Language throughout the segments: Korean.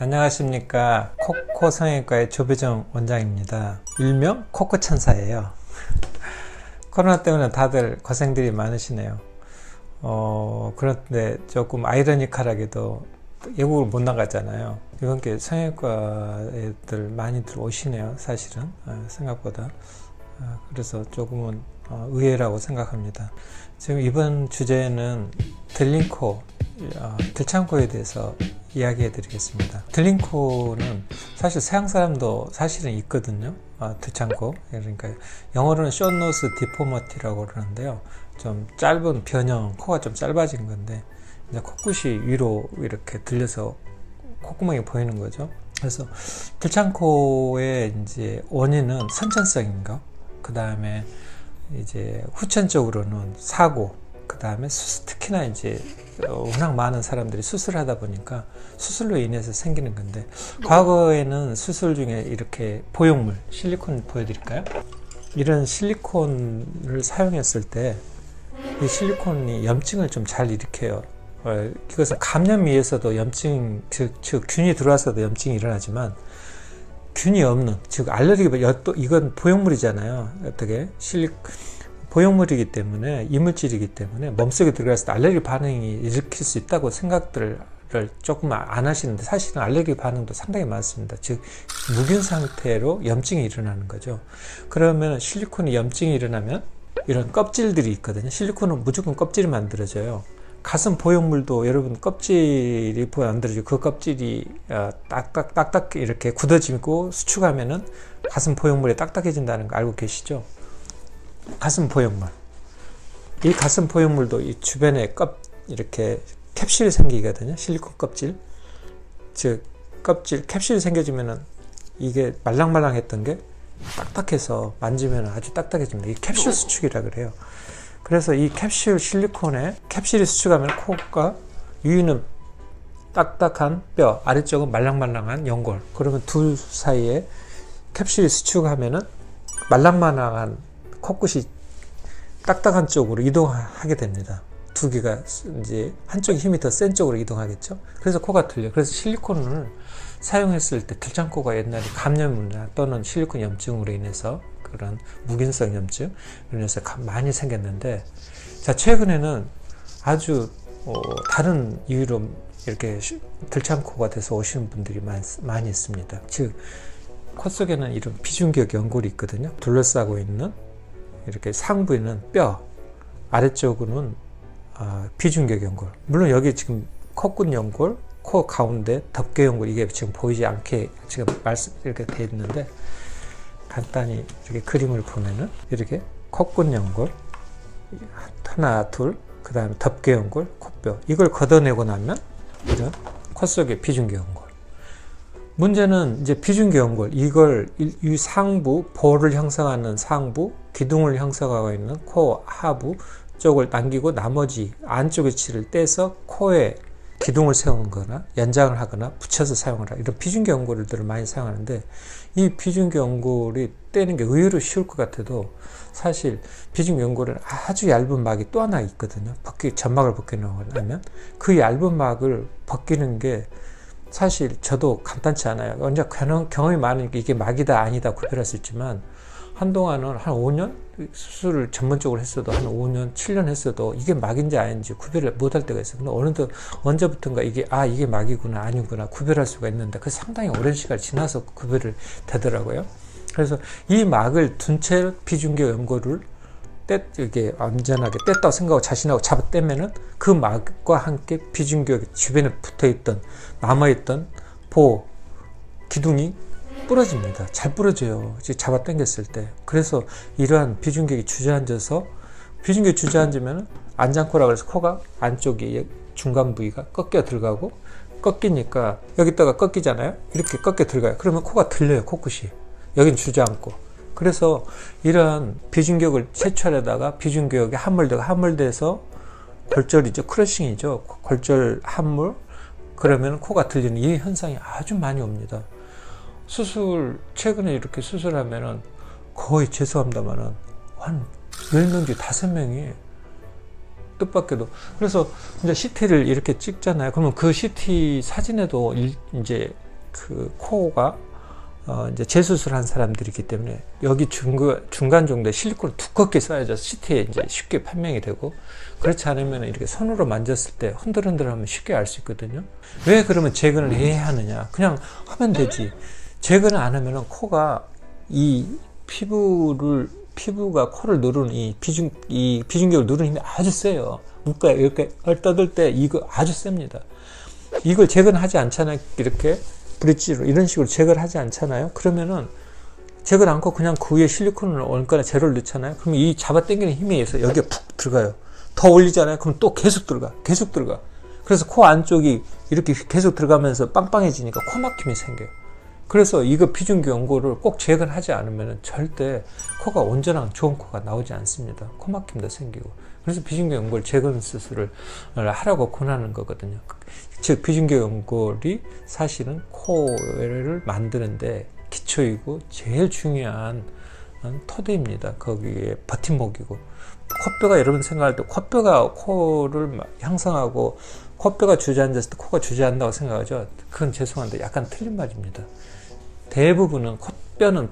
안녕하십니까. 코코성형외과의 조배정 원장입니다. 일명 코코천사예요. 코로나 때문에 다들 고생들이 많으시네요. 그런데 조금 아이러니컬하게도 외국을 못 나갔잖아요. 이번 게 성형외과 애들 많이들 오시네요. 사실은 생각보다. 그래서 조금은 의외라고 생각합니다. 지금 이번 주제는 들린 코, 들창코에 대해서 이야기해 드리겠습니다. 들린 코는 사실 서양 사람도 사실은 있거든요. 들창코. 그러니까 영어로는 숏노스 디포머티라고 그러는데요. 좀 짧은 변형, 코가 좀 짧아진 건데 이제 코끝이 위로 이렇게 들려서 콧구멍이 보이는 거죠. 그래서 들창코의 이제 원인은 선천성인가? 그 다음에 이제 후천적으로는 사고, 그 다음에 특히나 이제 워낙 많은 사람들이 수술을 하다 보니까 수술로 인해서 생기는 건데, 과거에는 수술 중에 이렇게 보형물, 실리콘 보여드릴까요? 이런 실리콘을 사용했을 때 이 실리콘이 염증을 좀 잘 일으켜요. 이것은 감염위에서도 염증, 즉 균이 들어와서도 염증이 일어나지만 균이 없는, 즉 알레르기, 이건 보형물이잖아요. 어떻게 보형물이기 때문에, 이물질이기 때문에 몸속에 들어갔을 때 알레르기 반응이 일으킬 수 있다고 생각들을 조금 안 하시는데, 사실은 알레르기 반응도 상당히 많습니다. 즉 무균 상태로 염증이 일어나는 거죠. 그러면 실리콘이 염증이 일어나면 이런 껍질들이 있거든요. 실리콘은 무조건 껍질이 만들어져요. 가슴 보형물도 여러분 껍질이 만들어지고 그 껍질이 딱딱 이렇게 굳어지고 수축하면은 가슴 보형물이 딱딱해진다는 거 알고 계시죠? 가슴 보형물. 이 가슴 보형물도 이 주변에 이렇게 캡슐이 생기거든요. 실리콘 껍질. 즉 껍질 캡슐이 생겨지면은 이게 말랑말랑했던 게 딱딱해서 만지면 아주 딱딱해집니다. 이 캡슐 수축이라 그래요. 그래서 이 캡슐 실리콘에 캡슐이 수축하면 코가 위는 딱딱한 뼈, 아래쪽은 말랑말랑한 연골. 그러면 둘 사이에 캡슐이 수축하면은 말랑말랑한 코끝이 딱딱한 쪽으로 이동하게 됩니다. 두 개가 이제 한쪽 힘이 더 센 쪽으로 이동하겠죠. 그래서 코가 틀려요. 그래서 실리콘을 사용했을 때 들창코가 옛날에 감염이나 또는 실리콘 염증으로 인해서 그런 무균성 염증 인해서 많이 생겼는데, 자 최근에는 아주 다른 이유로 이렇게 들창코가 돼서 오시는 분들이 많이 있습니다. 즉 코 속에는 이런 비중격 연골이 있거든요. 둘러싸고 있는 이렇게 상부에는 뼈, 아래쪽으로는 비중격 연골. 물론 여기 지금 코끝 연골, 코 가운데 덮개 연골, 이게 지금 보이지 않게 지금 이렇게 돼 있는데, 간단히 이렇게 그림을 보면은 이렇게 코끝 연골 하나 둘, 그 다음에 덮개 연골, 코뼈, 이걸 걷어내고 나면 이런 코 속에 비중격 연골. 문제는 이제 비중격 연골, 이걸 이 상부, 볼을 형성하는 상부, 기둥을 형성하고 있는 코 하부 쪽을 남기고 나머지 안쪽의 치를 떼서 코에 기둥을 세우는 거나 연장을 하거나 붙여서 사용을 하라. 이런 비중격 연골들을 많이 사용하는데, 이 비중격 연골이 떼는 게 의외로 쉬울 것 같아도 사실 비중격 연골은 아주 얇은 막이 또 하나 있거든요. 점막을 벗겨내면 그 얇은 막을 벗기는 게 사실 저도 간단치 않아요. 언제 경험이 많으니까 이게 막이다 아니다 구별할 수 있지만, 한동안은 한 5년 수술을 전문적으로 했어도 한 5년 7년 했어도 이게 막인지 아닌지 구별을 못할 때가 있어요. 근데 어느덧 언제부턴가 이게 막이구나 아니구나 구별할 수가 있는데, 그 상당히 오랜 시간이 지나서 구별을 되더라고요. 그래서 이 막을 둔 채 비중격 연골을 이렇게 안전하게 뗐다고 생각하고 자신하고 잡아 떼면은 그 막과 함께 비중격 주변에 붙어있던 남아있던 기둥이 부러집니다. 잘 부러져요. 잡아 당겼을 때. 그래서 이러한 비중격이 주저앉아서, 비중격이 주저앉으면 안장코라고 해서 코가 안쪽이 중간 부위가 꺾여 들어가고, 꺾이니까 여기다가 꺾이잖아요. 이렇게 꺾여 들어가요. 그러면 코가 들려요. 코끝이. 여긴 주저앉고. 그래서 이러한 비중격을 채취하려다가 비중격에 함몰돼서 골절이죠. 크러싱이죠. 골절 함몰. 그러면 코가 들리는 이 현상이 아주 많이 옵니다. 최근에 이렇게 수술하면은 거의 죄송합니다만은 한 10명 중에 5명이 뜻밖에도. 그래서 이제 CT를 이렇게 찍잖아요. 그러면 그 CT 사진에도 이제 그 코가 이제 재수술한 사람들이기 때문에 여기 중간 정도에 실리콘을 두껍게 쌓여져서 시트에 이제 쉽게 판명이 되고, 그렇지 않으면 이렇게 손으로 만졌을 때 흔들흔들하면 쉽게 알 수 있거든요. 왜 그러면 재건을 해야 하느냐? 그냥 하면 되지. 재건을 안 하면은 코가 이 피부가 코를 누르는 이 비중격을 누르는 힘이 아주 세요. 물가 이렇게 떠들 때 이거 아주 셉니다. 이걸 재건하지 않잖아요. 이렇게 브릿지로 이런 식으로 제거를 하지 않잖아요. 그러면은 제거를 않고 그냥 그 위에 실리콘을 얹거나 재료를 넣잖아요. 그러면 이 잡아당기는 힘에 의해서 여기에 푹 들어가요. 더 올리잖아요. 그럼 또 계속 들어가. 그래서 코 안쪽이 이렇게 계속 들어가면서 빵빵해지니까 코 막힘이 생겨요. 그래서 이거 비중격 연고를 꼭 제거를 하지 않으면 절대 코가 온전한 좋은 코가 나오지 않습니다. 코 막힘도 생기고. 그래서 비중격 연골 재건 수술을 하라고 권하는 거거든요. 즉 비중격 연골이 사실은 코를 만드는데 기초이고 제일 중요한 토대입니다. 거기에 버팀목이고, 코뼈가 여러분 생각할 때 코뼈가 코를 향상하고 코뼈가 주저앉았을 때 코가 주저앉는다고 생각하죠. 그건 죄송한데 약간 틀린 말입니다. 대부분은 코뼈는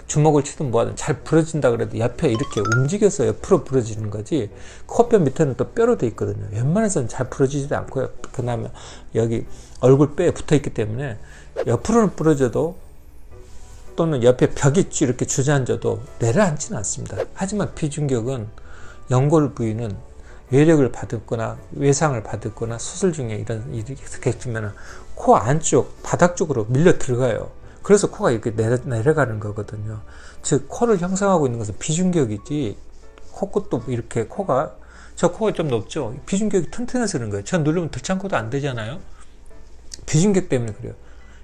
주먹을 치든 뭐하든 잘 부러진다 그래도 옆에 이렇게 움직여서 옆으로 부러지는 거지, 코뼈 밑에는 또 뼈로 돼 있거든요. 웬만해서는 잘 부러지지도 않고요. 그 다음에 여기 얼굴 뼈에 붙어 있기 때문에 옆으로는 부러져도 또는 옆에 벽이 이렇게 주저앉아도 내려앉지는 않습니다. 하지만 비중격은 연골 부위는 외력을 받았거나 외상을 받았거나 수술 중에 이런 일이 있으면 코 안쪽 바닥 쪽으로 밀려 들어가요. 그래서 코가 이렇게 내려가는 거거든요. 즉 코를 형성하고 있는 것은 비중격이지, 코끝도 이렇게 코가 좀 높죠. 비중격이 튼튼해서 그런 거예요. 저 누르면 들창코도 안 되잖아요. 비중격 때문에 그래요.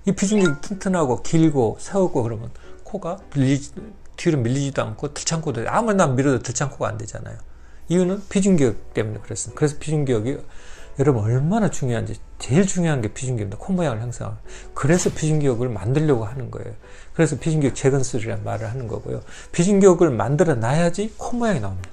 이 비중격이 튼튼하고 길고 세우고 그러면 코가 뒤로 밀리지도 않고 들창코도 아무나 밀어도 들창코가 안 되잖아요. 이유는 비중격 때문에 그랬어요. 그래서 비중격이 여러분 얼마나 중요한지, 제일 중요한 게 비중격입니다. 코 모양을 형성하고. 그래서 비중격을 만들려고 하는 거예요. 그래서 비중격 재건술이라는 말을 하는 거고요. 비중격을 만들어 놔야지 코 모양이 나옵니다.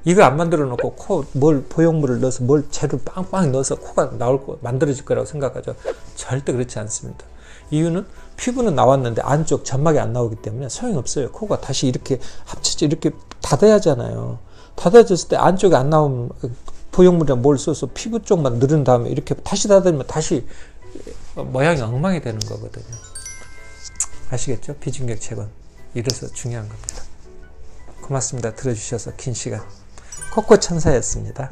이거 안 만들어 놓고 보형물을 넣어서 재료를 빵빵 넣어서 코가 만들어질 거라고 생각하죠. 절대 그렇지 않습니다. 이유는 피부는 나왔는데 안쪽 점막이 안 나오기 때문에 소용없어요. 코가 다시 이렇게 합쳐져 이렇게 닫아야 하잖아요. 닫아졌을 때 안쪽이 안 나오면 보형물이나 뭘 써서 피부 쪽만 누른 다음에 이렇게 다시 닫으면 다시 모양이 엉망이 되는 거거든요. 아시겠죠? 비중격 재건. 이래서 중요한 겁니다. 고맙습니다. 들어주셔서 긴 시간. 코코 천사였습니다.